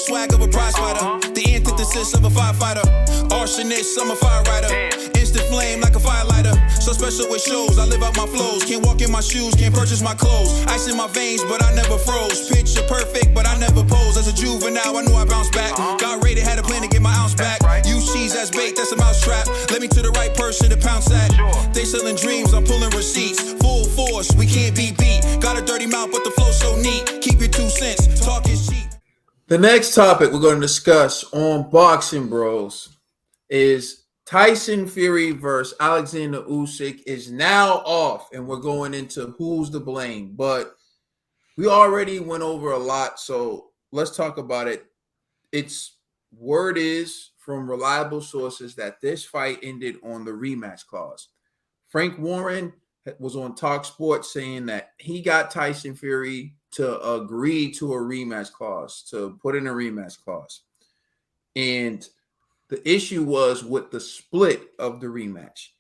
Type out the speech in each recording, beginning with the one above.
swag of a prize fighter. The antithesis of a firefighter. Arsonist, I'm a fire rider. Instant flame like a firelighter. So special with shows, I live out my flows. Can't walk in my shoes, can't purchase my clothes. Ice in my veins, but I never froze. Picture perfect, but I never pose. As a juvenile, I knew I bounced back. Got rated, had a plan to get my ounce back. Use cheese as bait, that's a mousetrap. Let me to the right person to pounce at. They selling dreams, I'm pulling receipts. Full force, we can't be beat. Got a dirty mouth, but the flow so neat. Keep your 2 cents, talk is cheap. The next topic we're going to discuss on Boxing Bros is Tyson Fury versus Alexander Usyk is now off, and we're going into who's to blame. But we already went over a lot, so let's talk about it. Its word is from reliable sources that this fight ended on the rematch clause. Frank Warren was on Talk Sports saying that he got Tyson Fury to agree to a rematch clause, to put in a rematch clause. And the issue was with the split of the rematch.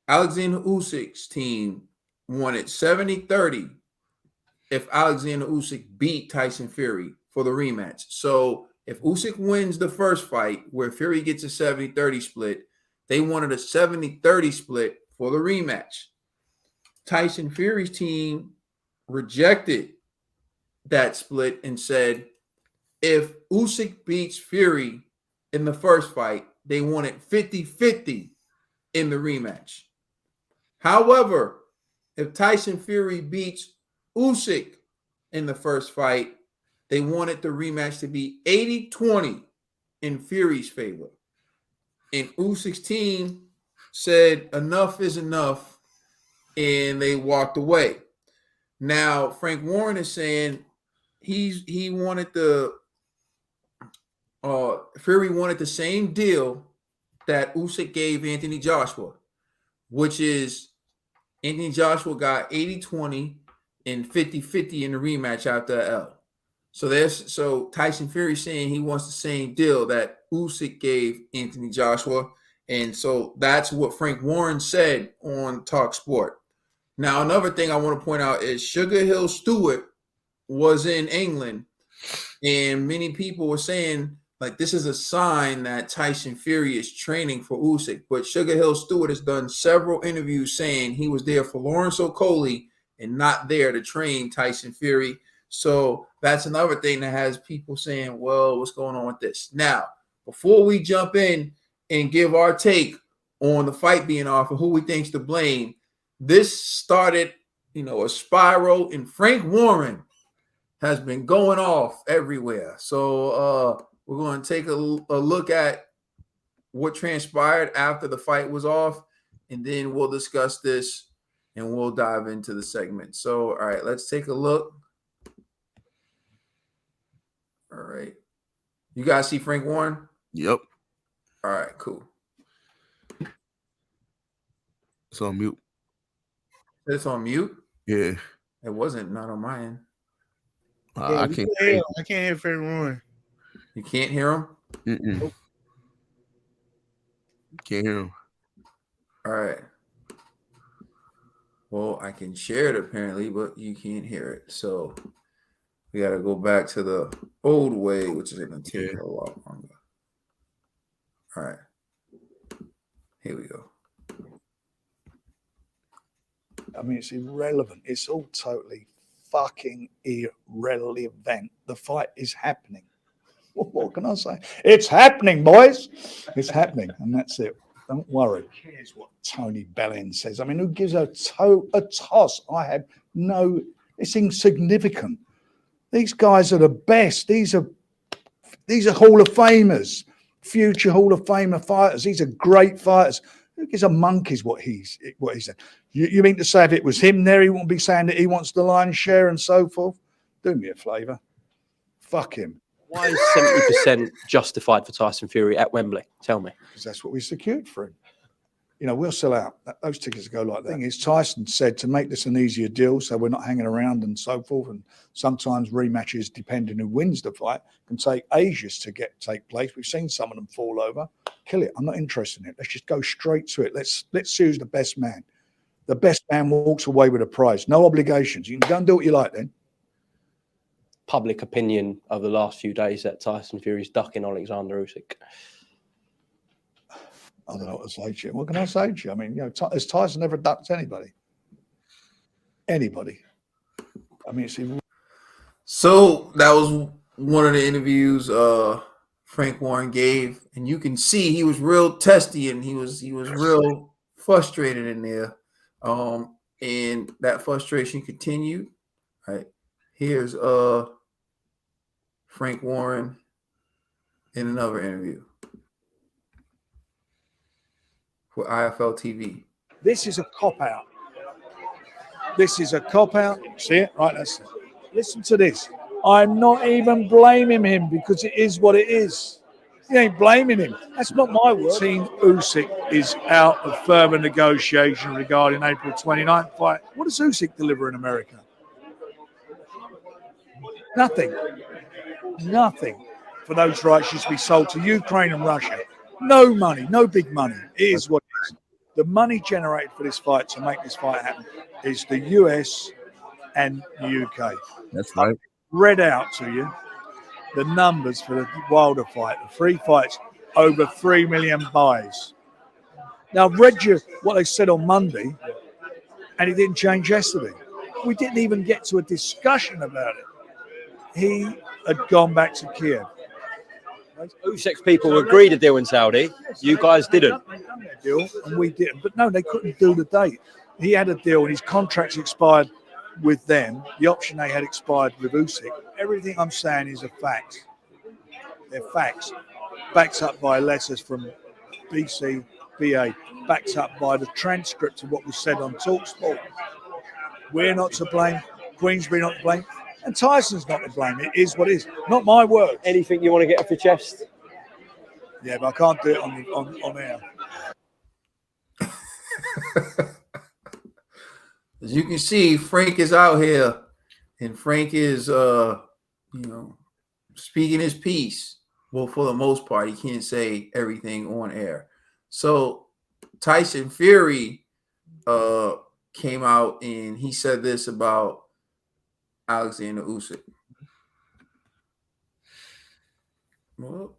Alexander Usyk's team wanted 70-30 if Alexander Usyk beat Tyson Fury for the rematch. So if Usyk wins the first fight where Fury gets a 70-30 split, they wanted a 70-30 split for the rematch. Tyson Fury's team rejected that split and said if Usyk beats Fury in the first fight, they wanted 50-50 in the rematch. However, if Tyson Fury beats Usyk in the first fight, they wanted the rematch to be 80-20 in Fury's favor. And Usyk's team said enough is enough, and they walked away. Now, Frank Warren is saying he wanted Fury wanted the same deal that Usyk gave Anthony Joshua, which is Anthony Joshua got 80-20 and 50-50 in the rematch after L. So Tyson Fury saying he wants the same deal that Usyk gave Anthony Joshua. And so that's what Frank Warren said on Talk Sport. Now, another thing I want to point out is Sugar Hill Stewart was in England, and many people were saying, like, this is a sign that Tyson Fury is training for Usyk. But Sugar Hill Stewart has done several interviews saying he was there for Lawrence Okolie and not there to train Tyson Fury. So that's another thing that has people saying, well, what's going on with this? Now, before we jump in and give our take on the fight being off and who we think's to blame, this started, a spiral, and Frank Warren has been going off everywhere. So we're going to take a look at what transpired after the fight was off, and then we'll discuss this and we'll dive into the segment. So, all right, let's take a look. All right. You guys see Frank Warren? Yep. All right, cool. It's on mute. It's on mute? Yeah. It wasn't, not on my end. I can't hear Frank Warren. You can't hear him? Nope. Can't hear him. All right. Well, I can share it apparently, but you can't hear it. So we got to go back to the old way, which is going to take a lot longer. All right. Here we go. I mean, it's irrelevant. It's all totally fucking irrelevant. The fight is happening. What can I say? It's happening, boys. It's happening, and that's it. Don't worry. Who cares what Tony Bellin says? I mean, who gives a toss? It's insignificant. These guys are the best. These are Hall of Famers, future Hall of Famer fighters. These are great fighters. Who gives a monkey's what he said? You mean to say if it was him there, he wouldn't be saying that he wants the lion's share and so forth? Do me a favour. Fuck him. Why is 70% justified for Tyson Fury at Wembley? Tell me. Because that's what we secured for him. We'll sell out. Those tickets go like that. The thing is, Tyson said to make this an easier deal so we're not hanging around and so forth. And sometimes rematches, depending who wins the fight, can take ages to take place. We've seen some of them fall over. Kill it. I'm not interested in it. Let's just go straight to it. Let's choose the best man. The best man walks away with a prize. No obligations. You can go and do what you like then. public opinion of the last few days that Tyson Fury's ducking Alexander Usyk? I don't know what to say to you. What can I say to you? I mean, you know, has Tyson ever ducked anybody? Anybody? I mean, So that was one of the interviews Frank Warren gave, and you can see he was real testy and he was real frustrated in there. And that frustration continued. Right. Here's Frank Warren in another interview for IFL TV. this is a cop-out. This is a cop-out. See it? Right, that's it. Listen to this. I'm not even blaming him because it is what it is. You ain't blaming him. That's not my word. Team Usyk is out of further negotiation regarding April 29th fight. What does Usyk deliver in America? Nothing. Nothing. For those rights used to be sold to Ukraine and Russia. No money, no big money. It is what it is. The money generated for this fight to make this fight happen is the US and the UK. That's right. Read out to you the numbers for the Wilder fight. The 3 fights, over 3 million buys. Now, I've read you what they said on Monday, and it didn't change yesterday. We didn't even get to a discussion about it. He had gone back to Kiev. Usyk's people agreed to deal in Saudi. You guys didn't. They done their deal, and we didn't. But no, they couldn't do the date. He had a deal, and his contract's expired with them. The option they had expired with Usyk. Everything I'm saying is a fact. They're facts. Backed up by letters from BCBA. Backed up by the transcript of what was said on TalkSport. We're not to blame. Queensberry not to blame. And Tyson's not to blame. It is what it is. Not my words. Anything you want to get off your chest? Yeah, but I can't do it on air. As you can see, Frank is out here, and Frank is, speaking his piece. Well, for the most part, he can't say everything on air. So Tyson Fury came out and he said this about Alexander Usyk. Well,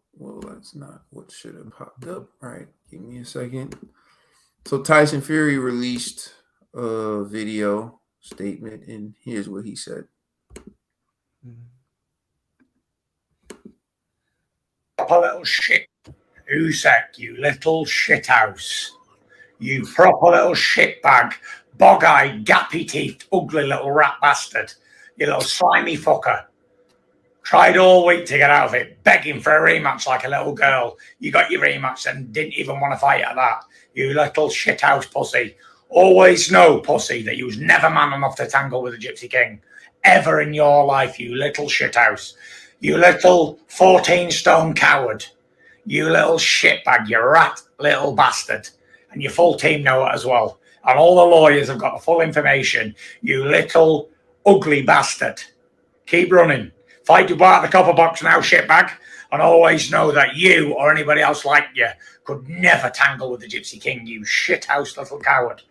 that's not what should have popped up. All right, give me a second. So Tyson Fury released a video statement, and here's what he said. Proper little shit. Usyk, you little shithouse. You proper little shitbag. Bog-eyed, gappy-teethed, ugly little rat bastard. You little slimy fucker. Tried all week to get out of it, begging for a rematch like a little girl. You got your rematch and didn't even want to fight at that. You little shithouse pussy. Always know, pussy, that you was never man enough to tangle with the Gypsy King. Ever in your life, you little shithouse. You little 14-stone coward. You little shitbag, you rat little bastard. And your full team know it as well. And all the lawyers have got the full information. You little ugly bastard. Keep running. Fight your way out of the copper box now, shitbag. And always know that you or anybody else like you could never tangle with the Gypsy King, you shithouse little coward.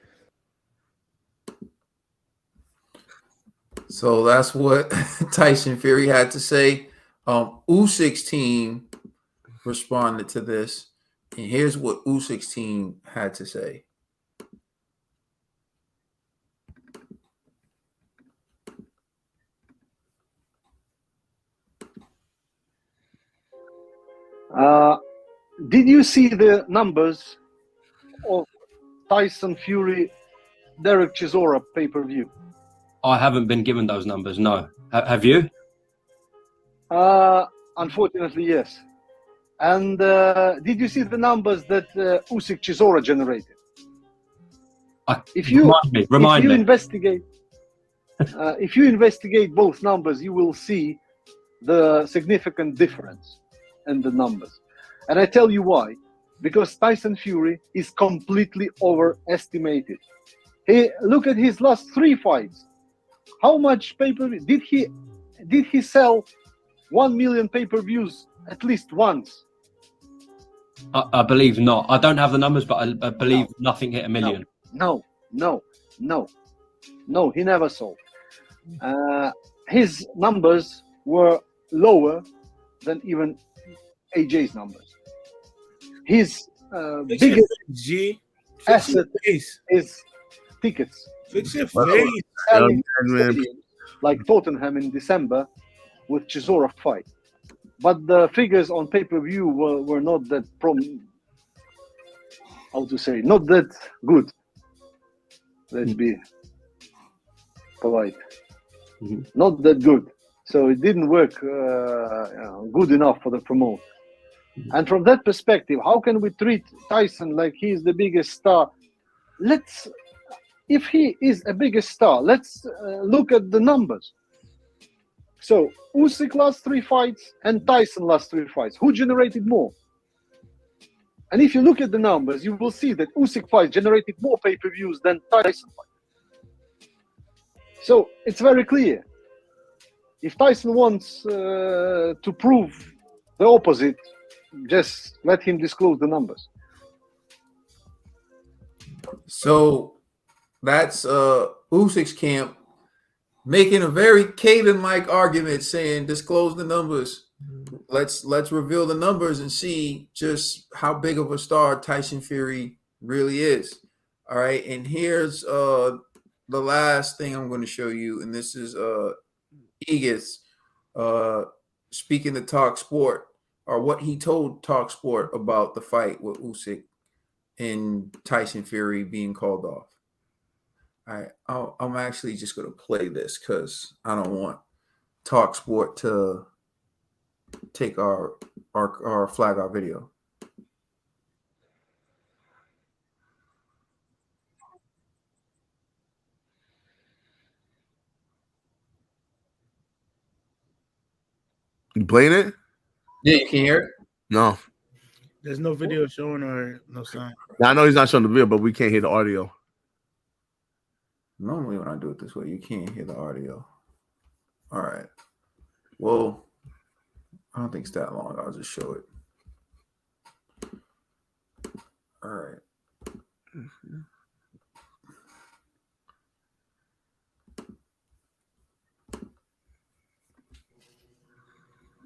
So that's what Tyson Fury had to say. Usyk's team responded to this, and here's what Usyk's team had to say. Did you see the numbers of Tyson Fury, Derek Chisora pay-per-view? I haven't been given those numbers, no. Have you? Unfortunately, yes. And did you see the numbers that Usyk Chisora generated? Remind me. If you investigate both numbers, you will see the significant difference in the numbers. And I tell you why. Because Tyson Fury is completely overestimated. Look at his last 3 fights. How much pay-per-view did he sell? 1 million pay-per-views at least once? I believe not. I don't have the numbers, but I believe nothing hit 1 million. No, he never sold. His numbers were lower than even AJ's numbers. His Fix your biggest face, G. Fix your asset face. is tickets. Fix your Well, face. Selling man. stadiums like Tottenham in December with Chisora fight. But the figures on pay-per-view were not that not that good. Let's be polite. Mhm. Not that good. So it didn't work good enough for the promote. And from that perspective, how can we treat Tyson like he's the biggest star? If he is a biggest star, let's look at the numbers. So Usyk last 3 fights and Tyson last 3 fights. Who generated more? And if you look at the numbers, you will see that Usyk fight generated more pay-per-views than Tyson fight. So it's very clear. If Tyson wants to prove the opposite, just let him disclose the numbers. So that's Usyk's camp making a very Caden-like argument, saying disclose the numbers. Let's reveal the numbers and see just how big of a star Tyson Fury really is. All right, and here's the last thing I'm going to show you, and this is Egis speaking to Talk Sport, or what he told Talk Sport about the fight with Usyk and Tyson Fury being called off. All right, I'm actually just going to play this because I don't want Talk Sport to take our flag our video. You playing it? Yeah, you can hear it. No. There's no video showing or no sign. Now, I know he's not showing the video, but we can't hear the audio. Normally, when I do it this way, you can't hear the audio. All right. Well, I don't think it's that long. I'll just show it. All right.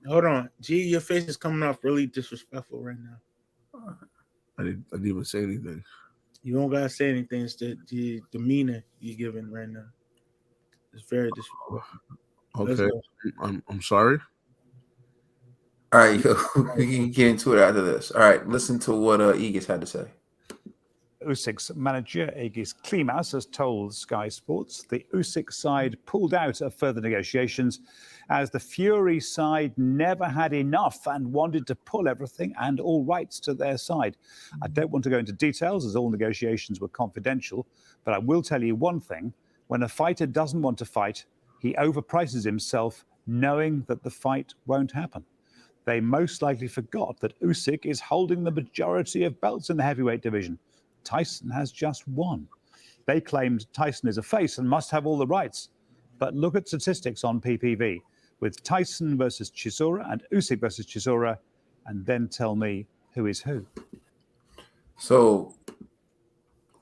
Hold on. G, your face is coming off really disrespectful right now. I didn't even say anything. You don't gotta say anything. It's the demeanor you're giving right now. It's very disrespectful. Okay. I'm sorry. All right, we can get into it after this. All right, listen to what Egis had to say. Usyk's manager, Aegis Klimas, has told Sky Sports the Usyk side pulled out of further negotiations as the Fury side never had enough and wanted to pull everything and all rights to their side. I don't want to go into details as all negotiations were confidential, but I will tell you one thing. When a fighter doesn't want to fight, he overprices himself knowing that the fight won't happen. They most likely forgot that Usyk is holding the majority of belts in the heavyweight division. Tyson has just one. They claimed Tyson is a face and must have all the rights. But look at statistics on PPV with Tyson versus Chisora and Usyk versus Chisora, and then tell me who is who. So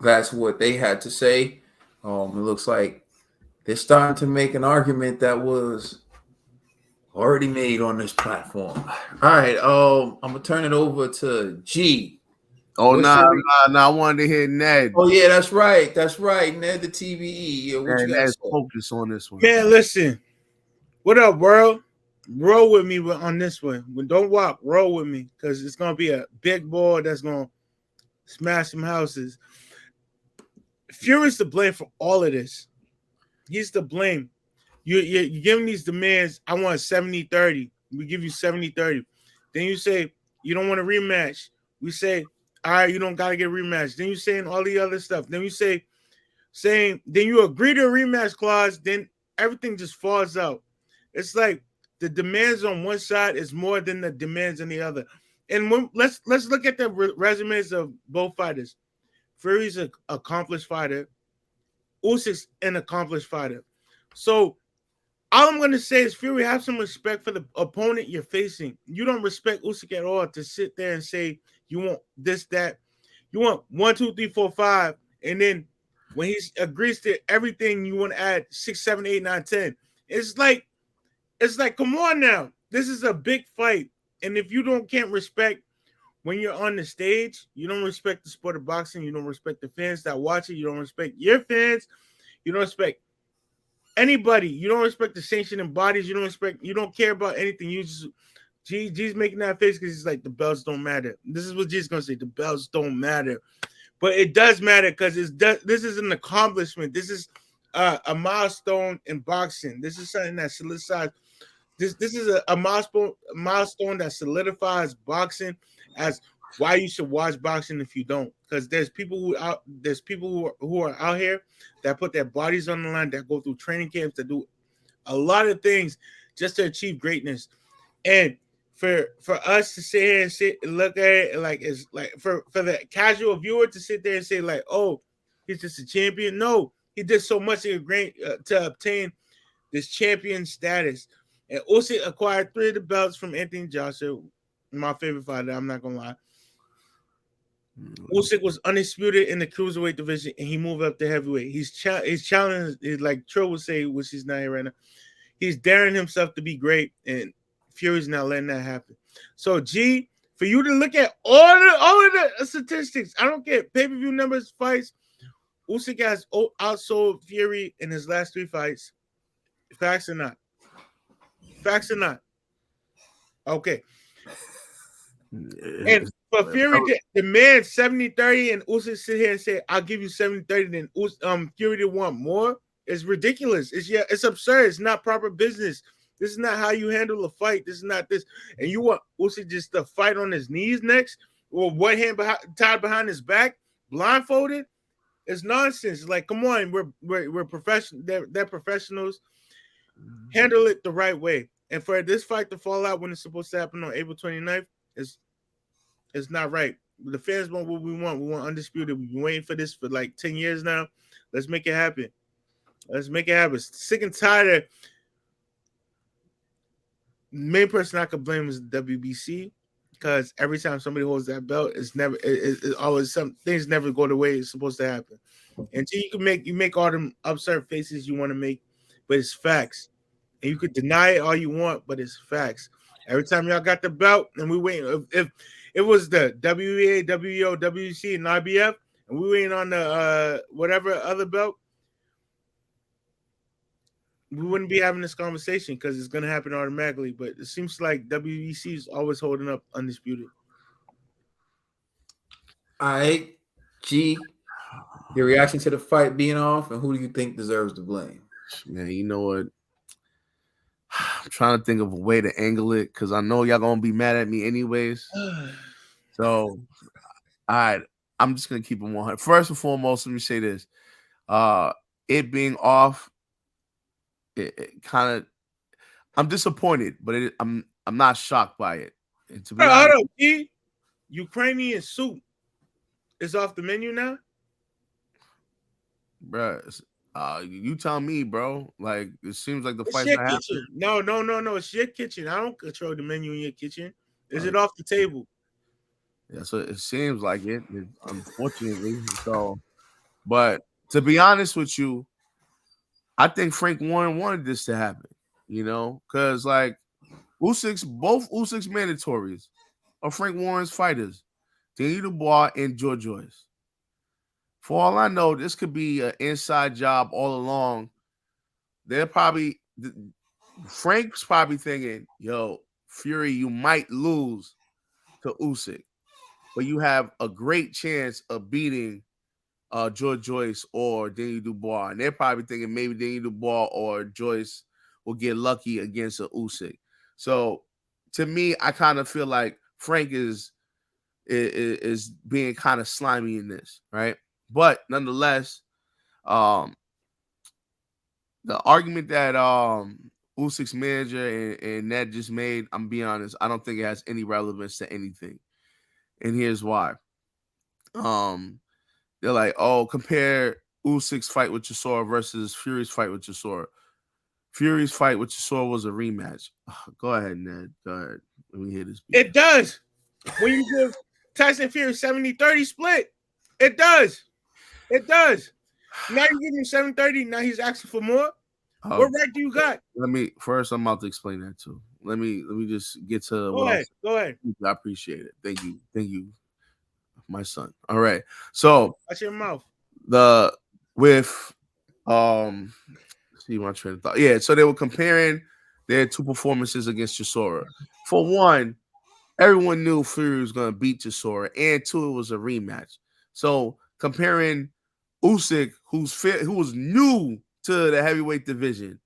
that's what they had to say. It looks like they're starting to make an argument that was already made on this platform. All right, I'm gonna turn it over to G. Oh, nah, I wanted to hear Ned. Oh yeah, that's right. Ned the TVE. Yeah, what you got? Ned's focus on this one. Man, listen. What up, world? Roll with me on this one. Don't walk. Roll with me because it's gonna be a big boy that's gonna smash some houses. Fury's to blame for all of this. He's to blame. You're giving these demands. I want 70-30. We give you 70-30. Then you say you don't want a rematch. We say, all right, you don't got to get a rematch. Then you saying all the other stuff. Then you then you agree to a rematch clause. Then everything just falls out. It's like the demands on one side is more than the demands on the other. And let's look at the resumes of both fighters. Fury's an accomplished fighter. Usyk's an accomplished fighter. So all I'm going to say is, Fury, have some respect for the opponent you're facing. You don't respect Usyk at all to sit there and say you want this, that. You want 1, 2, 3, 4, 5. And then when he agrees to everything, you want to add 6, 7, 8, 9, 10. It's like it's like, come on now. This is a big fight. And if you can't respect when you're on the stage, you don't respect the sport of boxing, you don't respect the fans that watch it, you don't respect your fans, you don't respect anybody, you don't respect the sanctioning bodies, you don't care about anything. You just G's making that face because he's like, the belts don't matter. This is what G's gonna say, the belts don't matter. But it does matter because this is an accomplishment. This is a milestone in boxing. This is something that solidifies. This is a milestone that solidifies boxing as why you should watch boxing if you don't. Because there's people who are out here that put their bodies on the line, that go through training camps, that do a lot of things just to achieve greatness. And for us to sit here and look at it like it's like for the casual viewer to sit there and say like, oh, he's just a champion. No, he did so much to obtain this champion status. And Usyk acquired 3 of the belts from Anthony Joshua, my favorite fighter. I'm not gonna lie. Usyk was undisputed in the cruiserweight division, and he moved up to heavyweight. He's challenged, like Trill would say, which he's not here right now. He's daring himself to be great, and Fury's not letting that happen. So, G, for you to look at all of the statistics, I don't care pay-per-view numbers, fights. Usyk has outsold Fury in his last 3 fights. Facts or not? Facts or not? Okay. And for Fury to demand 70-30 and Usyk sit here and say, I'll give you 70-30, then Fury to want more, is ridiculous. It's absurd. It's not proper business. This is not how you handle a fight. This is not this. And you want Usyk just to fight on his knees next, or one hand tied behind his back, blindfolded? It's nonsense. Like, come on, we're professional. They're professionals. Handle it the right way. And for this fight to fall out when it's supposed to happen on April 29th, it's not right. The fans want what we want. We want Undisputed. We've been waiting for this for like 10 years now. Let's make it happen. Let's make it happen. Sick and tired of. The main person I could blame is the WBC, because every time somebody holds that belt, it's always some things never go the way it's supposed to happen. And so you make all them absurd faces you want to make, but it's facts. And you could deny it all you want, but it's facts. Every time y'all got the belt, and we wait. If it was the WEA, WEO, WC, and IBF, and we waiting on the whatever other belt, we wouldn't be having this conversation because it's going to happen automatically. But it seems like WEC is always holding up Undisputed. All right, G, your reaction to the fight being off, and who do you think deserves the blame? Man, you know what? I'm trying to think of a way to angle it because I know y'all gonna be mad at me anyways. So, all right, I'm just gonna keep it 100. First and foremost, let me say this: it being off, it kind of, I'm disappointed, but I'm not shocked by it. And to be honest, hold on, Ukrainian soup is off the menu now, bruh. You tell me, bro. Like, it seems like the it's fight's your not kitchen. happening. No. It's your kitchen. I don't control the menu in your kitchen. Is it off the table? Yeah, so it seems like it, unfortunately. So, but to be honest with you, I think Frank Warren wanted this to happen, because like both Usyk's mandatories are Frank Warren's fighters, Danny Dubois and George Joyce. For all I know, this could be an inside job all along. Frank's probably thinking, yo, Fury, you might lose to Usyk, but you have a great chance of beating George Joyce or Danny Dubois. And they're probably thinking maybe Danny Dubois or Joyce will get lucky against a Usyk. So to me, I kind of feel like Frank is being kind of slimy in this, right? But nonetheless, the argument that Usyk's manager and Ned just made, I'm being honest, I don't think it has any relevance to anything. And here's why. They're like, oh, compare Usyk's fight with Chisora versus Fury's fight with Chisora. Fury's fight with Chisora was a rematch. Go ahead, Ned. Go ahead. Let me hear this. It does. When you give Tyson Fury 70-30 split, it does. It does. Now you give him 730. Now he's asking for more. What right do you got? Let me first. I'm about to explain that too. Let me just get to Go ahead. Go ahead. I appreciate it. Thank you, my son. All right. So Watch your mouth. see my train of thought. Yeah. So they were comparing their two performances against Chisora. For one, everyone knew Fury was going to beat Chisora, and two, it was a rematch. So comparing Usyk, who was new to the heavyweight division,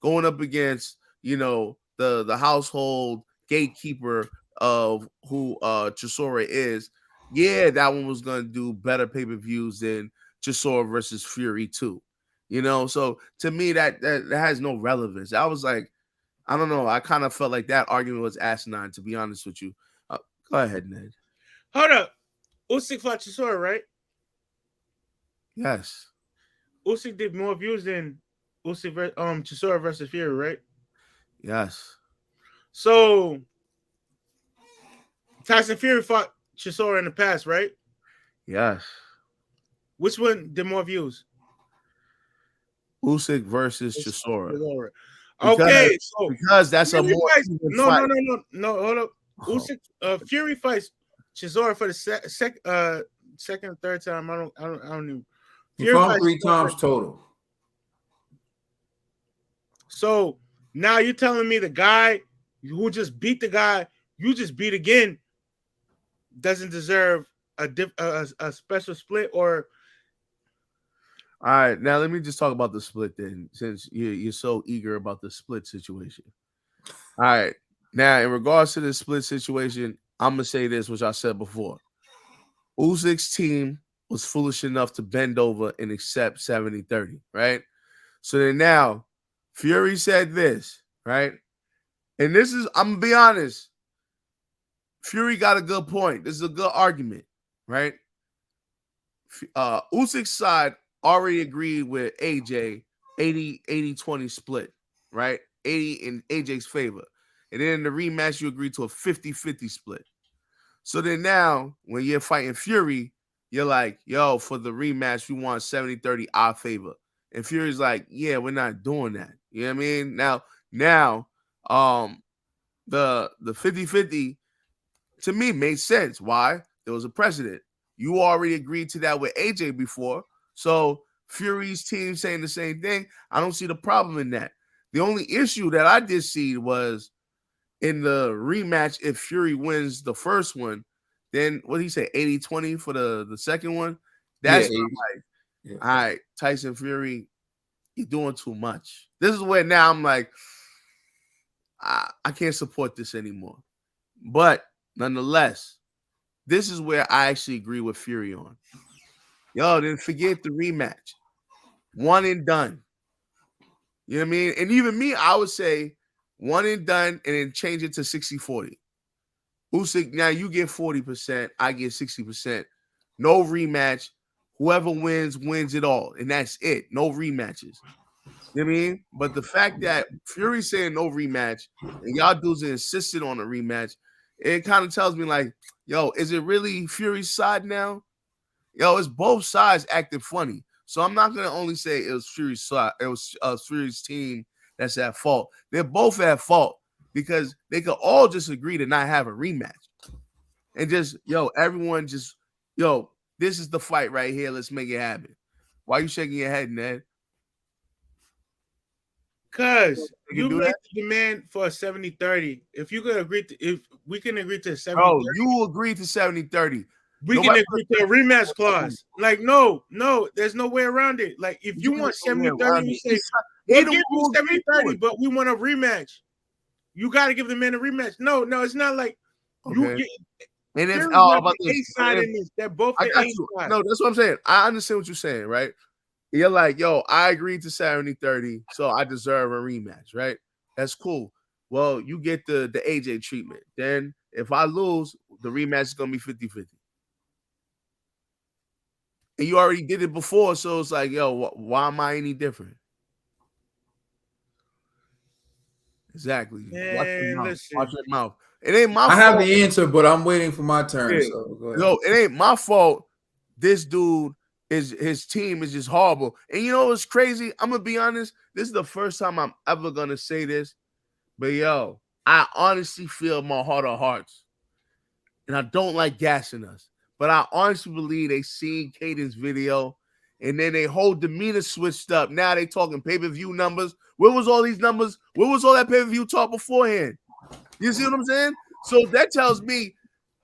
going up against the household gatekeeper of who Chisora is. Yeah, that one was going to do better pay-per-views than Chisora versus Fury 2. So to me that has no relevance. I was like, I don't know. I kind of felt like that argument was asinine, to be honest with you. Go ahead, Ned. Hold up. Usyk fought Chisora, right? Yes. Usyk did more views than Chisora versus Fury, right? Yes. So Tyson Fury fought Chisora in the past, right? Yes. Which one did more views? Usyk versus Chisora. Okay, so because that's a more even fight. No, hold up. Usyk, Fury fights Chisora for the second, third time. I don't even. He fought 3 times total. So now you're telling me the guy who just beat the guy you just beat again doesn't deserve a special split? Or all right, now let me just talk about the split then, since you're so eager about the split situation. All right, now in regards to the split situation, I'm gonna say this, which I said before. Usyk's team was foolish enough to bend over and accept 70-30, right? So then now Fury said this, right? And this is, I'm gonna be honest, Fury got a good point. This is a good argument, right? Usyk's side already agreed with AJ 80-20 split, right? 80 in AJ's favor. And then in the rematch, you agreed to a 50-50 split. So then now, when you're fighting Fury, you're like, yo, for the rematch, we want 70-30 our favor. And Fury's like, yeah, we're not doing that. You know what I mean? Now, the 50-50 to me made sense. Why? There was a precedent. You already agreed to that with AJ before. So Fury's team saying the same thing. I don't see the problem in that. The only issue that I did see was in the rematch, if Fury wins the first one, then what did he say? 80-20 for the second one? That's all right, Tyson Fury, you're doing too much. This is where now I'm like, I can't support this anymore. But nonetheless, this is where I actually agree with Fury on. Yo, then forget the rematch. One and done. You know what I mean? And even me, I would say one and done and then change it to 60-40. Usyk, now you get 40%, I get 60%. No rematch. Whoever wins it all. And that's it. No rematches. You know what I mean? But the fact that Fury's saying no rematch and y'all dudes insisted on a rematch, it kind of tells me like, yo, is it really Fury's side now? Yo, it's both sides acting funny. So I'm not gonna only say it was Fury's side, it was Fury's team that's at fault. They're both at fault because they could all just agree to not have a rematch. And just, everyone just, this is the fight right here. Let's make it happen. Why are you shaking your head, Ned? Because you make the demand for a 70-30. If you could agree to, if we can agree to 70-30. Oh, you agree to 70-30. We can agree to a rematch clause. Like, no, there's no way around it. Like, if you want 70-30, you say, we'll give you 70-30, but we want a rematch. You got to give the man a rematch. No, it's not like you get. And if about the A side in this, they're both the A side. No, that's what I'm saying. I understand what you're saying, right? You're like, yo, I agreed to 70-30, so I deserve a rematch, right? That's cool. Well, you get the AJ treatment. Then if I lose, the rematch is going to be 50-50. And you already did it before, so it's like, yo, why am I any different? Exactly. Watch your mouth. It ain't my fault. I have the answer, but I'm waiting for my turn. So go ahead. Yo, it ain't my fault. This dude his team is just horrible. And you know what's crazy? I'm gonna be honest. This is the first time I'm ever gonna say this, but yo, I honestly feel in my heart of hearts, and I don't like gassing us, but I honestly believe they seen Caden's video, and then their whole demeanor switched up. Now they talking pay-per-view numbers. Where was all these numbers? Where was all that pay-per-view talk beforehand? You see what I'm saying? So that tells me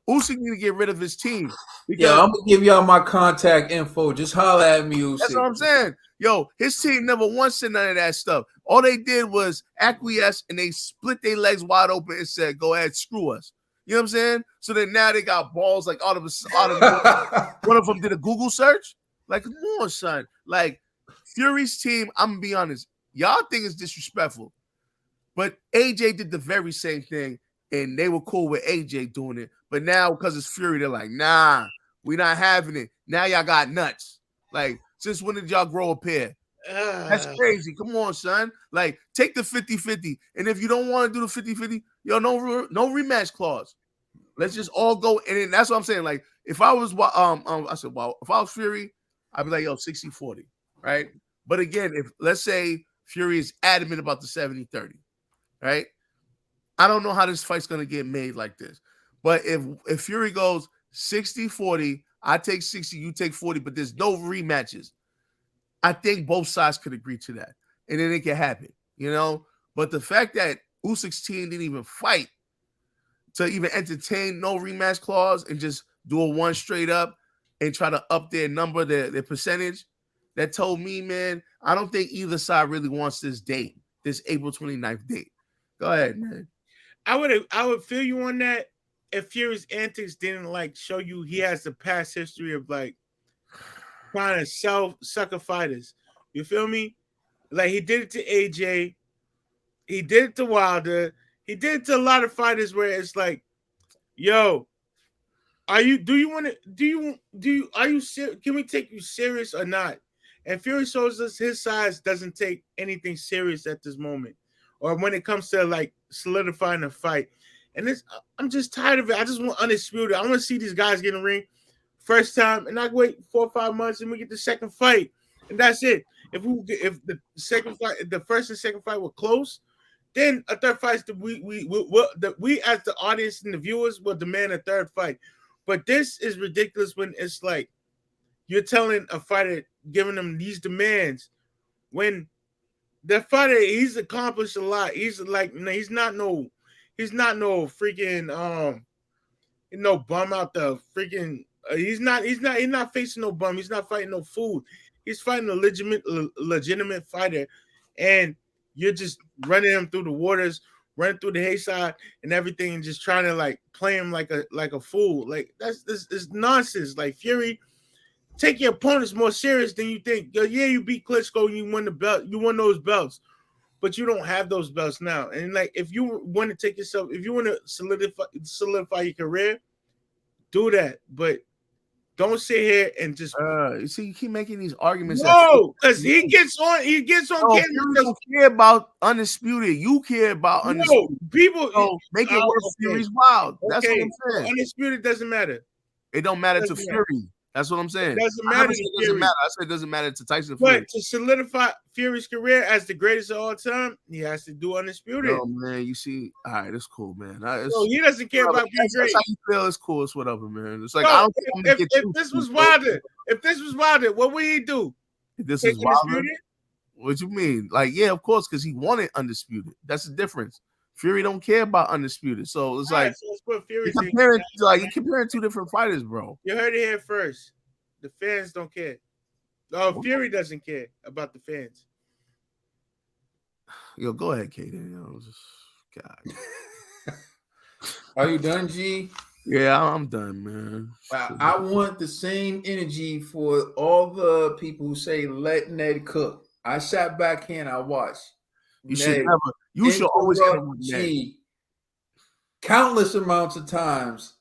Usyk need to get rid of his team. Yeah, I'm gonna give y'all my contact info. Just holler at me, Usyk. That's what I'm saying. Yo, his team never once said none of that stuff. All they did was acquiesce, and they split their legs wide open and said, "Go ahead, screw us." You know what I'm saying? So then now they got balls like out of one of them did a Google search. Like, come on, son. Like Fury's team, I'm gonna be honest. Y'all think it's disrespectful, but AJ did the very same thing, and they were cool with AJ doing it. But now because it's Fury, they're like, nah, we not having it. Now y'all got nuts. Like, since when did y'all grow a pair? That's crazy. Come on, son. Like, take the 50-50. And if you don't want to do the 50-50, yo, no rematch clause. Let's just all go. And then that's what I'm saying. Like, if I was I said, well, if I was Fury, I'd be like, yo, 60-40, right? But again, if let's say Fury is adamant about the 70-30, right? I don't know how this fight's gonna get made like this. But if Fury goes 60-40, I take 60, you take 40, but there's no rematches, I think both sides could agree to that. And then it can happen, you know? But the fact that Usyk's team didn't even fight to even entertain no rematch clause and just do a one straight up and try to up their number, their percentage, that told me, man, I don't think either side really wants this date, this April 29th date. Go ahead, man. I would feel you on that if Fury's antics didn't like show you he has the past history of like trying to sucker fighters. You feel me? Like he did it to AJ, he did it to Wilder, he did it to a lot of fighters where it's like, yo, are you can we take you serious or not? And Fury shows us his size doesn't take anything serious at this moment, or when it comes to like solidifying a fight. And I'm just tired of it. I just want Undisputed. I want to see these guys get in the ring first time, and I wait 4 or 5 months, and we get the second fight, and that's it. If the second fight, the first and second fight were close, then a third fight. We as the audience and the viewers will demand a third fight. But this is ridiculous when it's like you're telling a fighter, giving them these demands when the fighter, he's accomplished a lot. He's like, he's not no freaking bum out the freaking. He's not facing no bum. He's not fighting no fool. He's fighting a legitimate fighter, and you're just running him through the waters, running through the hayside and everything, and just trying to like play him like a fool. Like this nonsense. Like Fury, take your opponents more serious than you think. Yeah, you beat Klitschko, you won the belt, you won those belts, but you don't have those belts now. And like, if you want to take yourself, if you want to solidify your career, do that. But don't sit here and just. You see, you keep making these arguments. No, because he gets on. He gets on. No, you don't care about Undisputed. You care about Undisputed. People make it work. Fury's wild. That's what I'm saying. Undisputed doesn't matter. It don't matter to Fury. That's what I'm saying. It doesn't matter. It doesn't matter. I said it doesn't matter to Tyson Fury. But to solidify Fury's career as the greatest of all time, he has to do Undisputed. No, man, you see, all right, that's cool, man. So he doesn't care about being great. That's how you feel. It's cool. It's whatever, man. It's like, no, I don't if this was Wilder, what would he do? If this is Wilder, what you mean? Like, yeah, of course, because he wanted Undisputed. That's the difference. Fury don't care about Undisputed, so it's like you're comparing two different fighters, bro. You heard it here first. The fans don't care. Oh, Fury doesn't care about the fans. Yo, go ahead, Kaden. God. Are you done, G? Yeah, I'm done, man. Wow, I want the same energy for all the people who say let Ned cook. I sat back here and I watched. You should always G countless amounts of times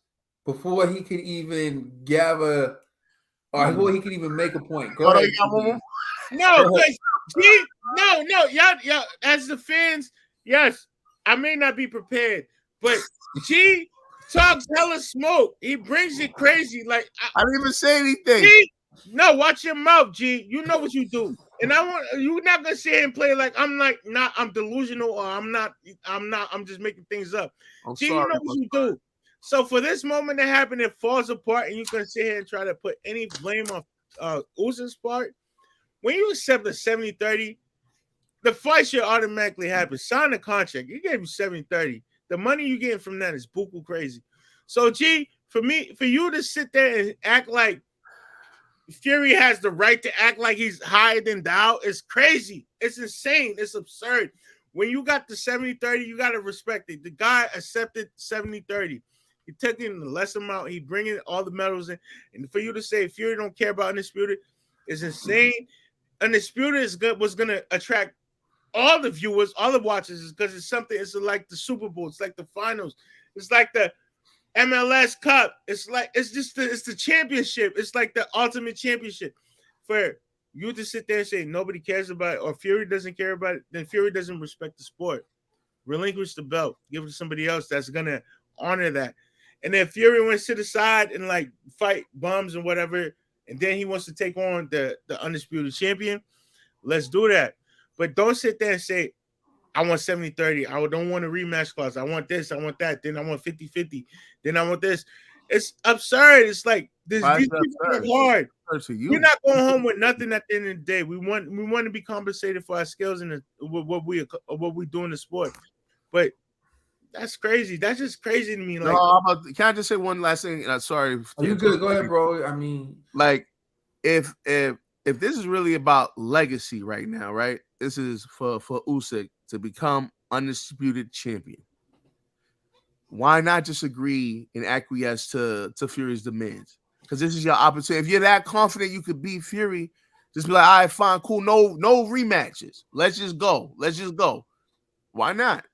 before he could even gather or before he could even make a point. Go ahead. No, y'all, as the fans, yes, I may not be prepared, but G talks hella smoke. He brings it crazy. Like I didn't even say anything. No, watch your mouth, G. You know what you do. And I want you're not gonna sit here and play like I'm delusional or I'm just making things up. I'm G, sorry. you know what you do. So for this moment to happen, it falls apart, and you can sit here and try to put any blame on Usyk's part. When you accept a 70-30, the fight should automatically happen. Sign the contract. You gave him 70-30. The money you getting from that is buku crazy. So G, for you to sit there and act like Fury has the right to act like he's higher than thou is crazy. It's insane. It's absurd. When you got the 70-30, you got to respect it. The guy accepted 70-30. He took in the less amount. He bringing all the medals in. And for you to say Fury don't care about Undisputed is insane. Undisputed was going to attract all the viewers, all the watchers, because it's something. It's like the Super Bowl. It's like the finals. It's like the MLS Cup. It's the championship. It's like the ultimate championship. For you to sit there and say nobody cares about it or Fury doesn't care about it, then Fury doesn't respect the sport. Relinquish the belt. Give it to somebody else that's gonna honor that. And then Fury wants to sit aside and like fight bums and whatever, and then he wants to take on the undisputed champion. Let's do that. But don't sit there and say, I want 70-30. I don't want a rematch clause. I want this. I want that. Then I want 50-50. Then I want this. It's absurd. It's like these people are hard. We're not going home with nothing at the end of the day. We want to be compensated for our skills and what we do in the sport. But that's crazy. That's just crazy to me. Like, can I just say one last thing? Sorry. You good? Go ahead, bro. I mean, like, if this is really about legacy right now, right? This is for Usyk to become undisputed champion. Why not just agree and acquiesce to Fury's demands? Because this is your opportunity. If you're that confident you could beat Fury, just be like, all right, fine, cool. No rematches. Let's just go. Why not?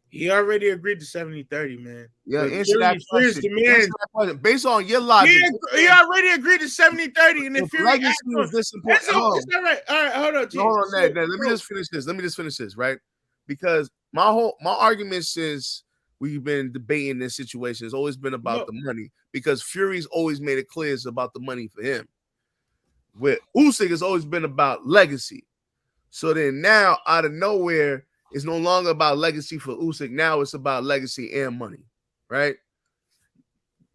He already agreed to 70-30, man. Yeah, answer that question. Based on your logic. He already agreed to 70-30. And if Fury legacy was this important. It's all right. All right, hold on, G. Hold on, Ned. Let me just finish this, right? Because my argument since we've been debating this situation has always been about the money, because Fury's always made it clear it's about the money for him. With Usyk, it's always been about legacy. So then now, out of nowhere, it's no longer about legacy for Usyk. Now it's about legacy and money, right?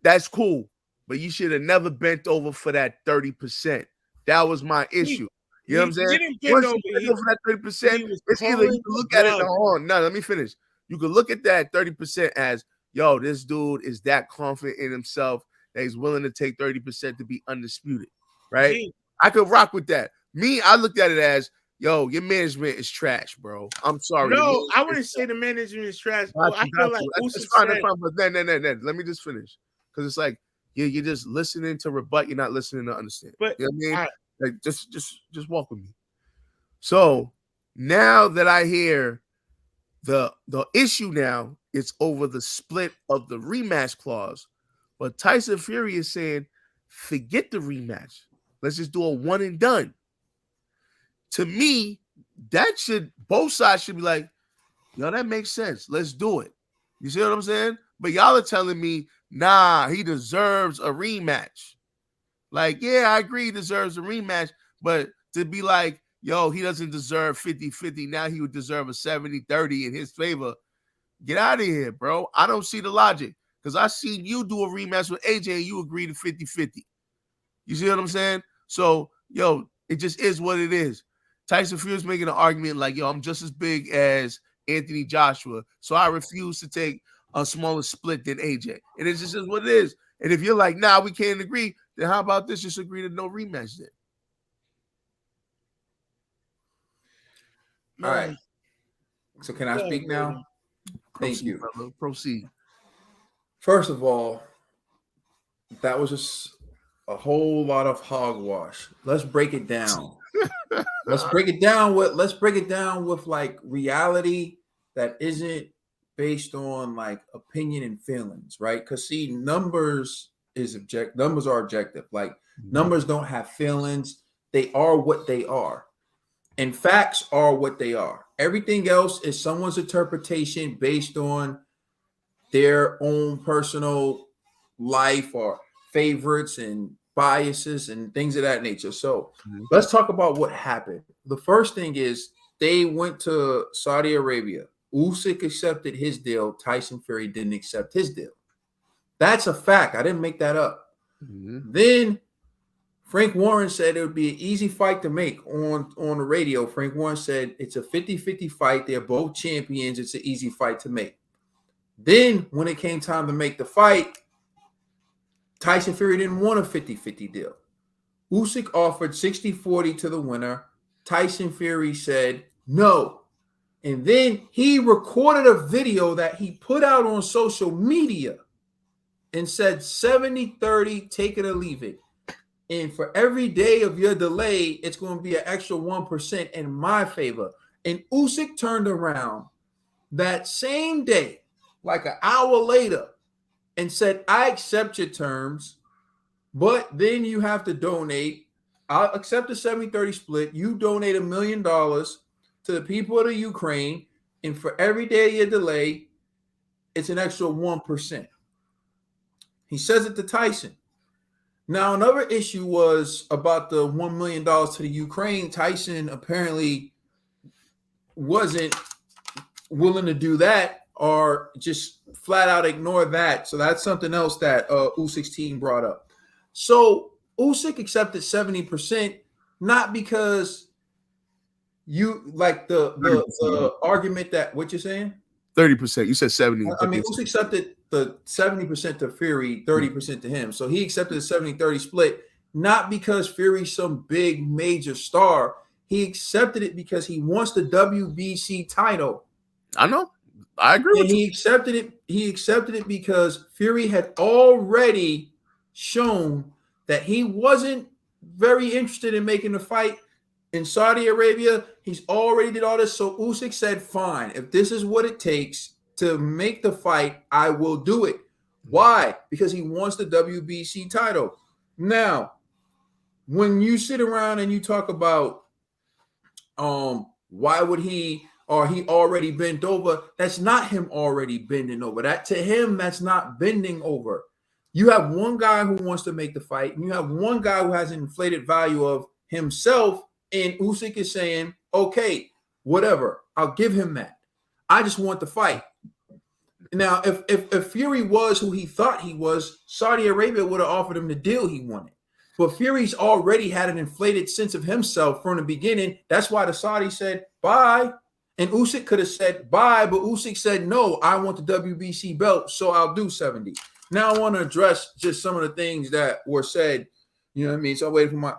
That's cool, but you should have never bent over for that 30%. That was my issue. You know what I'm saying? Once you bent over for that 30%, it's either you can look at it. No, let me finish. You can look at that 30% as, yo, this dude is that confident in himself that he's willing to take 30% to be undisputed, right? I could rock with that. Me, I looked at it as, yo, your management is trash, bro. I'm sorry. No, I wouldn't say the management is trash. I feel like Usyk said, but then, let me just finish. Because it's like, you're just listening to rebut. You're not listening to understand. But you know what I mean? Like, just walk with me. So now that I hear the issue now, it's over the split of the rematch clause. But Tyson Fury is saying, forget the rematch. Let's just do a one and done. To me, both sides should be like, yo, that makes sense. Let's do it. You see what I'm saying? But y'all are telling me, nah, he deserves a rematch. Like, yeah, I agree he deserves a rematch, but to be like, yo, he doesn't deserve 50-50. Now he would deserve a 70-30 in his favor. Get out of here, bro. I don't see the logic, because I seen you do a rematch with AJ and you agree to 50-50. You see what I'm saying? So, yo, it just is what it is. Tyson Fury's making an argument like, yo, I'm just as big as Anthony Joshua, so I refuse to take a smaller split than AJ. And it's just what it is. And if you're like, nah, we can't agree, then how about this? Just agree to no rematch then. All right. So can I speak now? Thank you. Brother. Proceed. First of all, that was just a whole lot of hogwash. Let's break it down. Let's break it down with like reality that isn't based on like opinion and feelings, right? Because see, numbers are objective. Like numbers don't have feelings. They are what they are. And facts are what they are. Everything else is someone's interpretation based on their own personal life or favorites and biases and things of that nature. So Mhm. let's talk about what happened. The first thing is they went to Saudi Arabia. Usyk accepted his deal. Tyson Fury didn't accept his deal. That's a fact. I didn't make that up. Then Frank Warren said it would be an easy fight to make on the radio. Frank Warren said it's a 50-50 fight. They're both champions. It's an easy fight to make. Then when it came time to make the fight, Tyson Fury didn't want a 50-50 deal. Usyk offered 60-40 to the winner. Tyson Fury said no. And then he recorded a video that he put out on social media and said 70-30, take it or leave it. And for every day of your delay, it's going to be an extra 1% in my favor. And Usyk turned around that same day, like an hour later, and said, I accept your terms, but then you have to donate. I'll accept the 70-30 split. You donate $1 million to the people of the Ukraine, and for every day of your delay, it's an extra 1%. He says it to Tyson. Now, another issue was about the $1 million to the Ukraine. Tyson apparently wasn't willing to do that or just flat out ignore that. So that's something else that Usyk's team brought up. So Usyk accepted 70%, not because you like the argument that what you're saying? 30%. You said 70. I mean, Usyk accepted the 70% to Fury, 30% to him. So he accepted the 70-30 split, not because Fury's some big major star. He accepted it because he wants the WBC title. I know. I agree with you. He accepted it. He accepted it because Fury had already shown that he wasn't very interested in making the fight in Saudi Arabia. He's already did all this. So Usyk said, fine, if this is what it takes to make the fight, I will do it. Why? Because he wants the WBC title. Now, when you sit around and you talk about why would he or he already bent over, that's not him already bending over. That to him, that's not bending over. You have one guy who wants to make the fight, and you have one guy who has an inflated value of himself, and Usyk is saying, okay, whatever, I'll give him that. I just want the fight. Now, if Fury was who he thought he was, Saudi Arabia would have offered him the deal he wanted. But Fury's already had an inflated sense of himself from the beginning. That's why the Saudi said, bye. And Usyk could have said, bye, but Usyk said, no, I want the WBC belt, so I'll do 70. Now I want to address just some of the things that were said. You know what I mean? So I waited for my...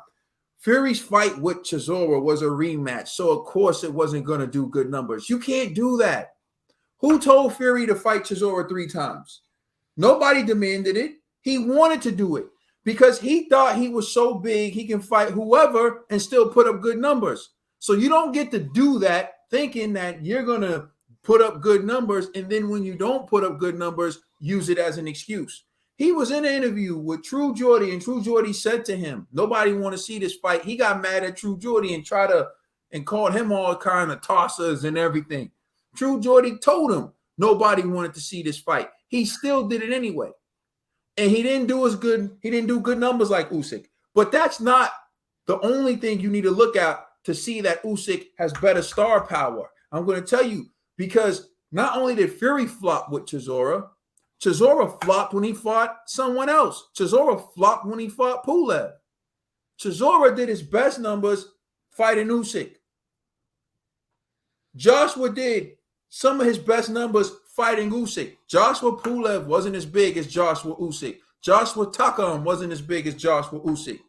Fury's fight with Chisora was a rematch, so of course it wasn't going to do good numbers. You can't do that. Who told Fury to fight Chisora 3 times? Nobody demanded it. He wanted to do it because he thought he was so big he can fight whoever and still put up good numbers. So you don't get to do that thinking that you're going to put up good numbers, and then when you don't put up good numbers, use it as an excuse. He was in an interview with True Geordie, and True Geordie said to him, nobody want to see this fight. He got mad at True Geordie and called him all kind of tossers and everything. True Geordie told him nobody wanted to see this fight. He still did it anyway. And he didn't do as good. He didn't do good numbers like Usyk. But that's not the only thing you need to look at to see that Usyk has better star power. I'm going to tell you, because not only did Fury flop with Chisora flopped when he fought someone else. Chisora flopped when he fought Pulev. Chisora did his best numbers fighting Usyk. Joshua did some of his best numbers fighting Usyk. Joshua Pulev wasn't as big as Joshua Usyk. Joshua Takam wasn't as big as Joshua Usyk.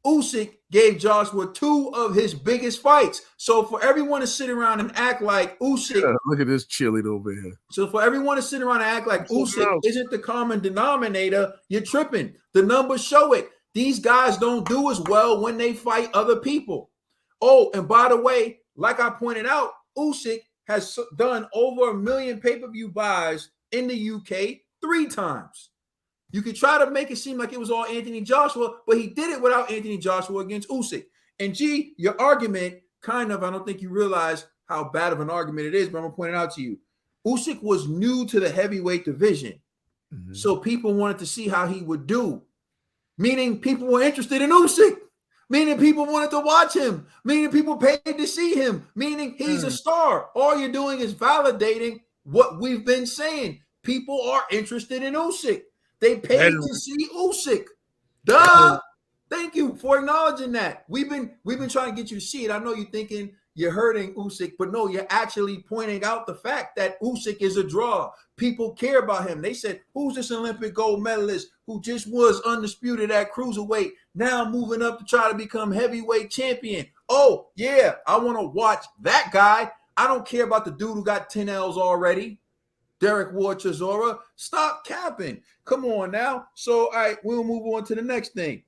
Usyk gave Joshua 2 of his biggest fights. So for everyone to sit around and act like Usyk... Yeah, look at this chili over here. So for everyone to sit around and act like Usyk isn't the common denominator, you're tripping. The numbers show it. These guys don't do as well when they fight other people. Oh, and by the way, like I pointed out, Usyk has done over 1 million pay-per-view buys in the UK 3 times. You could try to make it seem like it was all Anthony Joshua, but he did it without Anthony Joshua against Usyk. And G, your argument I don't think you realize how bad of an argument it is, but I'm going to point it out to you. Usyk was new to the heavyweight division. Mm-hmm. So people wanted to see how he would do. meaning people were interested in Usyk, meaning people wanted to watch him, meaning people paid to see him, meaning he's a star. All you're doing is validating what we've been saying. People are interested in Usyk. They paid to see Usyk. Duh. Thank you for acknowledging that. We've been trying to get you to see it. I know you're thinking you're hurting Usyk, but no, you're actually pointing out the fact that Usyk is a draw. People care about him. They said, who's this Olympic gold medalist who just was undisputed at cruiserweight, now moving up to try to become heavyweight champion? Oh, yeah, I want to watch that guy. I don't care about the dude who got 10 L's already. Derek Ward Chisora. Stop capping. Come on now. So, all right, we'll move on to the next thing.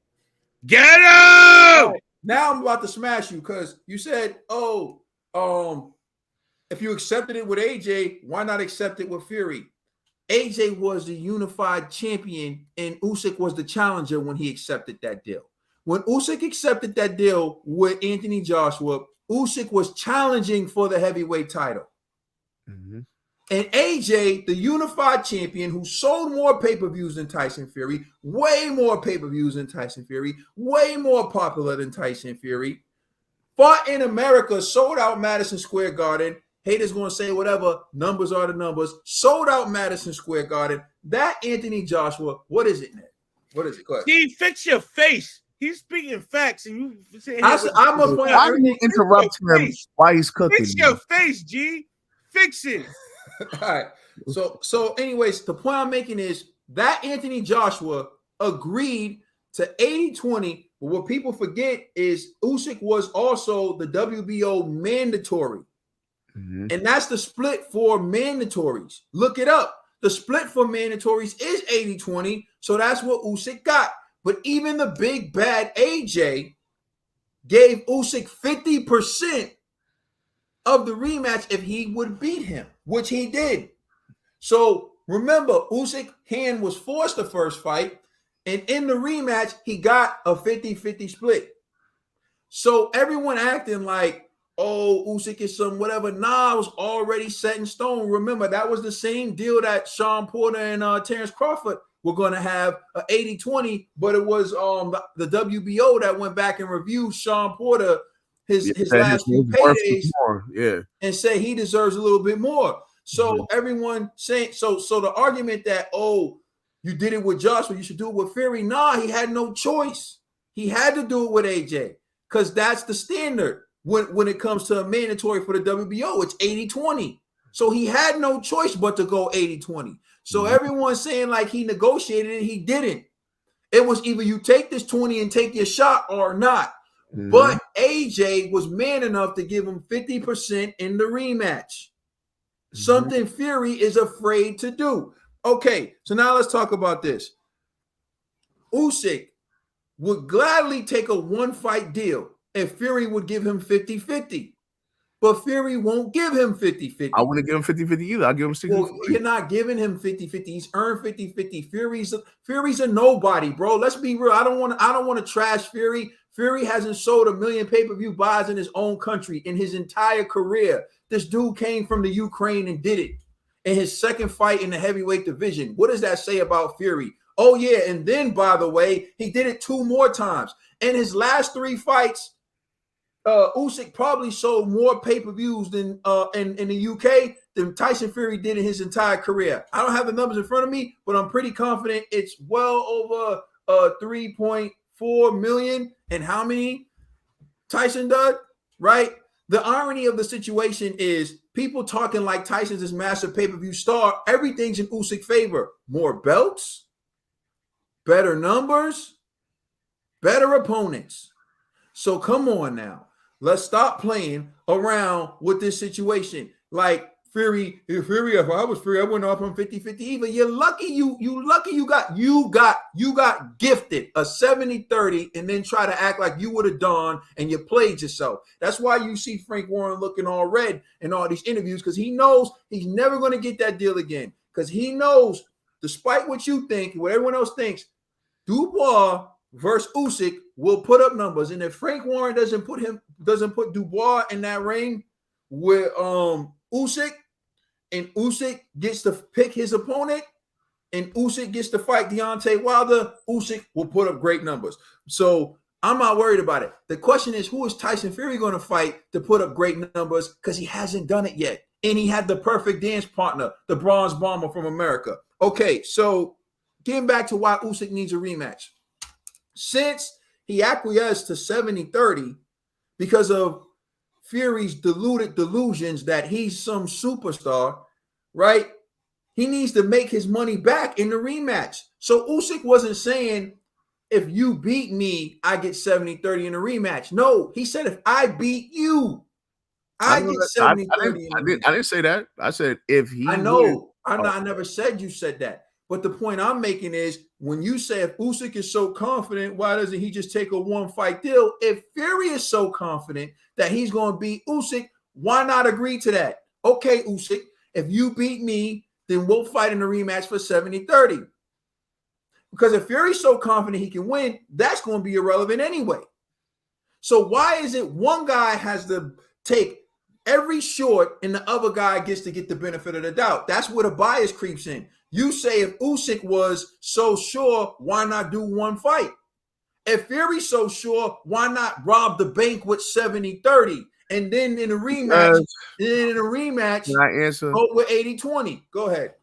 Get him! Right, now I'm about to smash you because you said, if you accepted it with AJ, why not accept it with Fury? AJ was the unified champion and Usyk was the challenger when he accepted that deal. When Usyk accepted that deal with Anthony Joshua, Usyk was challenging for the heavyweight title. Mm-hmm. And AJ, the unified champion who sold more pay-per-views than Tyson Fury, way more pay-per-views than Tyson Fury, way more popular than Tyson Fury, fought in America, sold out Madison Square Garden. Haters going to say whatever, numbers are the numbers. Sold out Madison Square Garden. That Anthony Joshua, what is it, Ned? What is it? Go ahead. See, fix your face. He's speaking facts, and you say, I must point out everything. Interrupt him while he's cooking. Fix your face, G. Fix it. All right. So anyways, the point I'm making is that Anthony Joshua agreed to 80-20, but what people forget is Usyk was also the WBO mandatory. Mm-hmm. And that's the split for mandatories. Look it up. The split for mandatories is 80-20, so that's what Usyk got. But even the big bad AJ gave Usyk 50% of the rematch if he would beat him, which he did. So remember, Usyk's hand was forced the first fight, and in the rematch, he got a 50-50 split. So everyone acting like, oh, Usyk is some whatever. Nah, it was already set in stone. Remember, that was the same deal that Sean Porter and Terrence Crawford were going to have a 80-20, but it was the WBO that went back and reviewed Sean Porter his last few paydays and say he deserves a little bit more. So everyone saying so the argument that, oh, you did it with Joshua, you should do it with Fury. Nah, he had no choice. He had to do it with AJ because that's the standard when it comes to a mandatory for the WBO. It's 80-20. So he had no choice but to go 80-20. So everyone's saying like he negotiated it. He didn't. It was either you take this 20 and take your shot or not. Mm-hmm. But AJ was man enough to give him 50% in the rematch. Something Fury is afraid to do. Okay, so now let's talk about this. Usyk would gladly take a one-fight deal if Fury would give him 50-50. But Fury won't give him 50-50. I wouldn't give him 50-50 either. I'll give him 60-40. Well, you're not giving him 50-50. He's earned 50-50. Fury's a nobody, bro. Let's be real. I don't want to trash Fury. Fury hasn't sold 1 million pay-per-view buys in his own country in his entire career. This dude came from the Ukraine and did it in his second fight in the heavyweight division. What does that say about Fury? Oh, yeah. And then, by the way, he did it 2 more times. In his last 3 fights, Usyk probably sold more pay-per-views than in the UK than Tyson Fury did in his entire career. I don't have the numbers in front of me, but I'm pretty confident it's well over 3.4 million. And how many Tyson did, right? The irony of the situation is people talking like Tyson's this massive pay-per-view star. Everything's in Usyk's favor. More belts, better numbers, better opponents. So come on now. Let's stop playing around with this situation. Like Fury, if I was Fury, I wouldn't offer him 50-50 either. You're lucky you got gifted a 70-30 and then try to act like you would have done and you played yourself. That's why you see Frank Warren looking all red in all these interviews, because he knows he's never going to get that deal again. Because he knows, despite what you think, what everyone else thinks, Dubois versus Usyk will put up numbers. And if Frank Warren doesn't put Dubois in that ring with Usyk, and Usyk gets to pick his opponent, and Usyk gets to fight Deontay Wilder, Usyk will put up great numbers. So I'm not worried about it. The question is, who is Tyson Fury going to fight to put up great numbers? Because he hasn't done it yet. And he had the perfect dance partner, the Bronze Bomber from America. Okay, so getting back to why Usyk needs a rematch. Since he acquiesced to 70-30 because of Fury's deluded delusions that he's some superstar, right? He needs to make his money back in the rematch. So Usyk wasn't saying, if you beat me, I get 70-30 in a rematch. No, he said, if I beat you, I get 70-30 in a rematch. I didn't say that. I said if he I wins. know. I never said you said that. But the point I'm making is, when you say if Usyk is so confident, why doesn't he just take a one-fight deal? If Fury is so confident that he's going to beat Usyk, why not agree to that? Okay, Usyk, if you beat me, then we'll fight in a rematch for 70-30. Because if Fury's so confident he can win, that's going to be irrelevant anyway. So why is it one guy has to take every short and the other guy gets to get the benefit of the doubt? That's where the bias creeps in. You say if Usyk was so sure, why not do one fight? If Fury's so sure, why not rob the bank with 70-30? And then in a rematch, Can I answer? go with 80-20. Go ahead.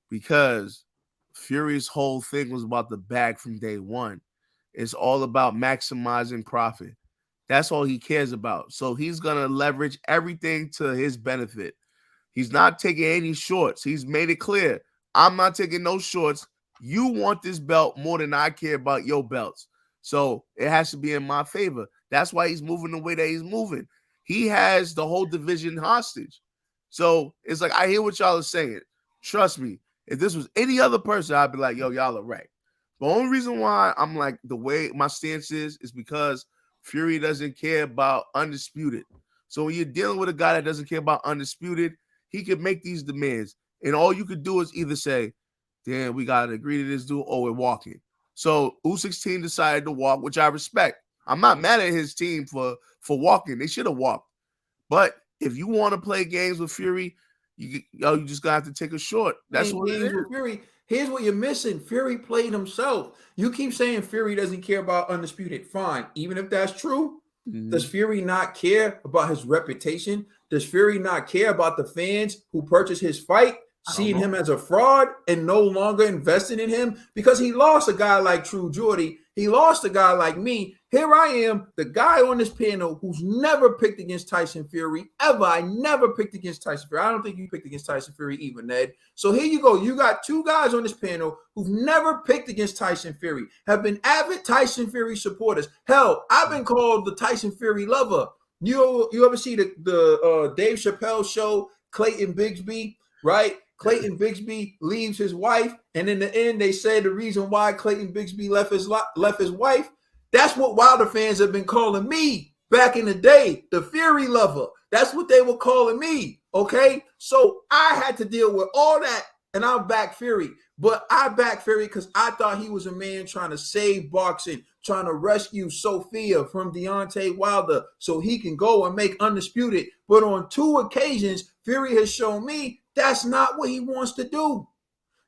Because Fury's whole thing was about the bag from day one. It's all about maximizing profit. That's all he cares about. So he's going to leverage everything to his benefit. He's not taking any shorts. He's made it clear. I'm not taking no shorts. You want this belt more than I care about your belts. So it has to be in my favor. That's why he's moving the way that he's moving. He has the whole division hostage. So it's like, I hear what y'all are saying. Trust me, if this was any other person, I'd be like, yo, y'all are right. The only reason why I'm like the way my stance is because Fury doesn't care about Undisputed. So when you're dealing with a guy that doesn't care about Undisputed, he could make these demands. And all you could do is either say, damn, we got to agree to this dude, or we're walking. So Usyk's team decided to walk, which I respect. I'm not mad at his team for walking. They should have walked. But if you want to play games with Fury, you just got to have to take a short. That's what it is. With Fury. Here's what you're missing. Fury played himself. You keep saying Fury doesn't care about Undisputed. Fine. Even if that's true, does Fury not care about his reputation? Does Fury not care about the fans who purchased his fight, seeing him as a fraud and no longer investing in him? Because he lost a guy like True Jordy. He lost a guy like me. Here I am, the guy on this panel who's never picked against Tyson Fury, ever. I never picked against Tyson Fury. I don't think you picked against Tyson Fury either, Ned. So here you go. You got two guys on this panel who've never picked against Tyson Fury, have been avid Tyson Fury supporters. Hell, I've been called the Tyson Fury lover. You ever see the Dave Chappelle show, Clayton Bigsby, right? Clayton Bigsby leaves his wife, and in the end, they say the reason why Clayton Bigsby left his wife. That's what Wilder fans have been calling me back in the day, the Fury lover. That's what they were calling me, okay? So I had to deal with all that, and I back Fury. But I back Fury because I thought he was a man trying to save boxing, trying to rescue Sophia from Deontay Wilder so he can go and make Undisputed. But on two occasions, Fury has shown me that's not what he wants to do.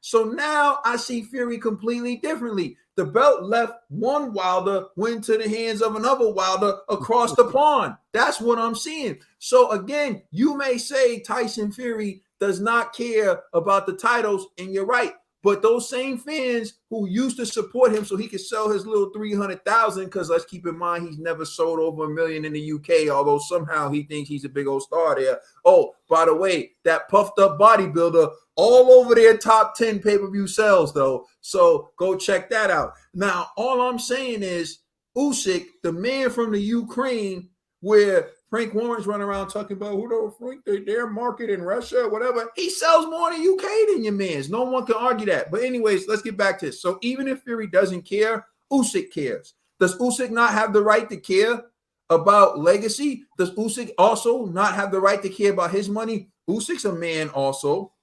So now I see Fury completely differently. The belt left one Wilder, went to the hands of another Wilder across the pond. That's what I'm seeing. So again, you may say Tyson Fury does not care about the titles, and you're right. But those same fans who used to support him so he could sell his little 300,000, because let's keep in mind he's never sold over $1 million in the UK, although somehow he thinks he's a big old star there. Oh, by the way, that puffed up bodybuilder all over their top 10 pay-per-view sales, though. So go check that out. Now, all I'm saying is Usyk, the man from the Ukraine, where Frank Warren's running around talking about who don't think their market in Russia, whatever. He sells more in the UK than your man's. No one can argue that. But anyways, let's get back to this. So even if Fury doesn't care, Usyk cares. Does Usyk not have the right to care about legacy? Does Usyk also not have the right to care about his money? Usyk's a man also.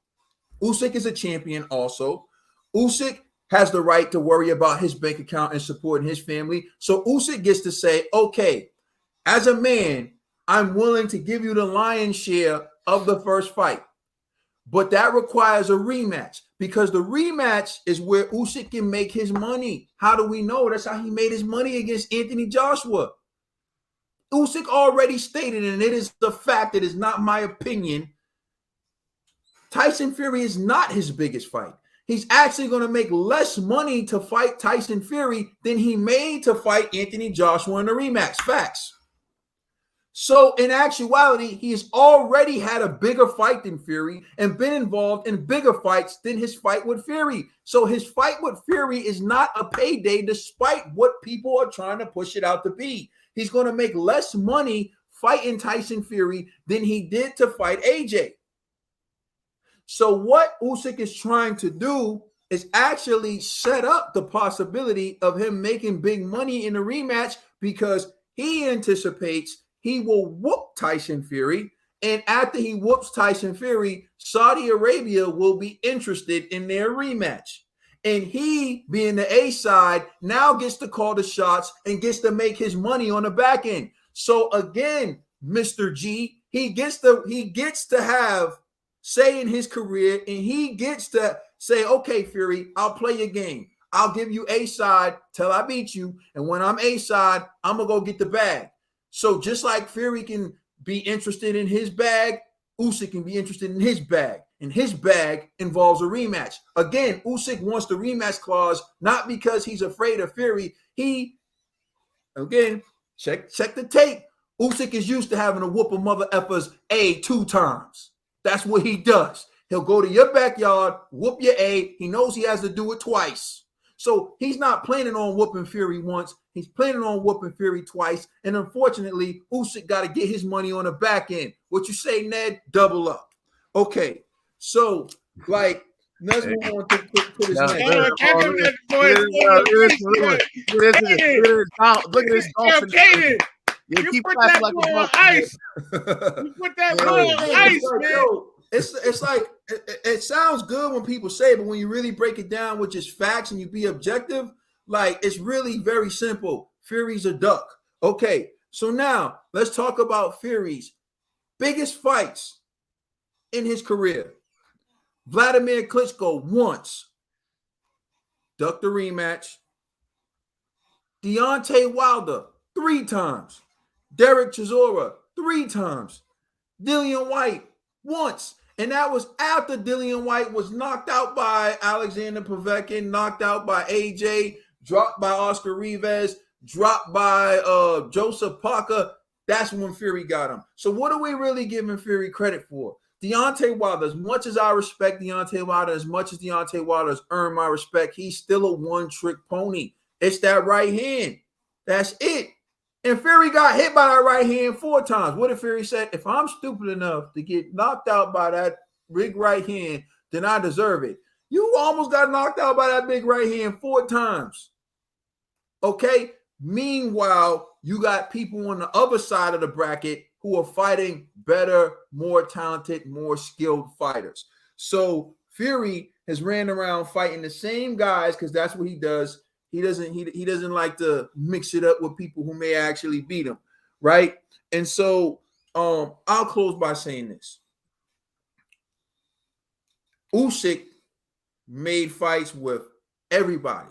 Usyk is a champion also. Usyk has the right to worry about his bank account and supporting his family. So Usyk gets to say, okay, as a man, I'm willing to give you the lion's share of the first fight. But that requires a rematch because the rematch is where Usyk can make his money. How do we know? That's how he made his money against Anthony Joshua. Usyk already stated, and it is the fact, it is not my opinion, Tyson Fury is not his biggest fight. He's actually going to make less money to fight Tyson Fury than he made to fight Anthony Joshua in the rematch. Facts. So in actuality, he's already had a bigger fight than Fury and been involved in bigger fights than his fight with Fury. So his fight with Fury is not a payday despite what people are trying to push it out to be. He's going to make less money fighting Tyson Fury than he did to fight AJ. So what Usyk is trying to do is actually set up the possibility of him making big money in the rematch because he anticipates he will whoop Tyson Fury. And after he whoops Tyson Fury, Saudi Arabia will be interested in their rematch. And he, being the A side, now gets to call the shots and gets to make his money on the back end. So again, Mr. G, he gets to have say in his career, and he gets to say, okay, Fury, I'll play your game. I'll give you A side till I beat you. And when I'm A side, I'm going to go get the bag. So just like Fury can be interested in his bag, Usyk can be interested in his bag. And his bag involves a rematch. Again, Usyk wants the rematch clause, not because he's afraid of Fury. Again, check the tape. Usyk is used to having to whoop a mother effer's A 2 times. That's what he does. He'll go to your backyard, whoop your A. He knows he has to do it twice. So he's not planning on whooping Fury once. He's planning on whooping Fury twice. And unfortunately, Usyk got to get his money on the back end. What you say, Ned? Double up. Okay. So, like, let's move on to this next. Look at this dolphin. You put that boy on ice. You put that boy on ice, man. It's like it sounds good when people say it, but when you really break it down with just facts and you be objective, like it's really very simple. Fury's a duck. Okay, so now let's talk about Fury's biggest fights in his career. Vladimir Klitschko once ducked the rematch. Deontay Wilder 3 times. Derek Chisora 3 times. Dillian White once. And that was after Dillian White was knocked out by Alexander Povetkin, knocked out by AJ, dropped by Oscar Rivas, dropped by Joseph Parker. That's when Fury got him. So what are we really giving Fury credit for? Deontay Wilder, as much as I respect Deontay Wilder, as much as Deontay Wilder has earned my respect, he's still a one-trick pony. It's that right hand. That's it. And Fury got hit by that right hand 4 times. What if Fury said, if I'm stupid enough to get knocked out by that big right hand, then I deserve it. You almost got knocked out by that big right hand 4 times. Okay? Meanwhile, you got people on the other side of the bracket who are fighting better, more talented, more skilled fighters. So Fury has ran around fighting the same guys because that's what he does. He doesn't like to mix it up with people who may actually beat him, right? And so I'll close by saying this. Usyk made fights with everybody.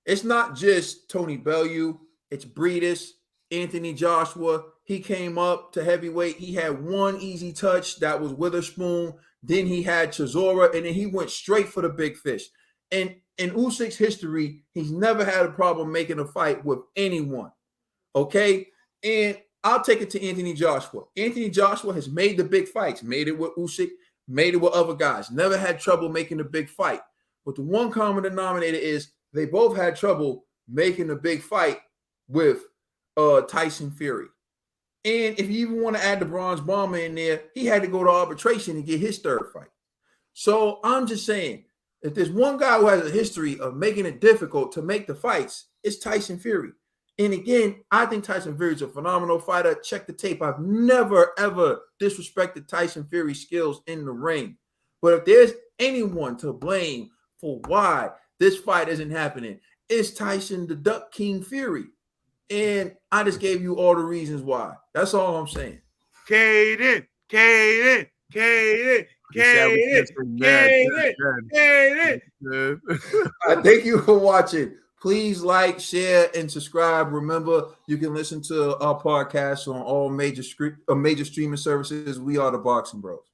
It's not just Tony Bellew. It's Breedis, Anthony Joshua. He came up to heavyweight. He had one easy touch. That was Witherspoon. Then he had Chisora, and then he went straight for the big fish. And in Usyk's history, he's never had a problem making a fight with anyone. Okay? And I'll take it to Anthony Joshua. Anthony Joshua has made the big fights, made it with Usyk, made it with other guys, never had trouble making the big fight. But the one common denominator is they both had trouble making a big fight with Tyson Fury. And if you even want to add the Bronze Bomber in there, he had to go to arbitration and get his 3rd fight. So I'm just saying, if there's one guy who has a history of making it difficult to make the fights, it's Tyson Fury. And again, I think Tyson Fury is a phenomenal fighter. Check the tape. I've never, ever disrespected Tyson Fury's skills in the ring. But if there's anyone to blame for why this fight isn't happening, it's Tyson the Duck King Fury. And I just gave you all the reasons why. That's all I'm saying. Kaden. I thank you for watching. Please like, share, and subscribe. Remember, you can listen to our podcast on all major streaming services. We are the Boxing Bros.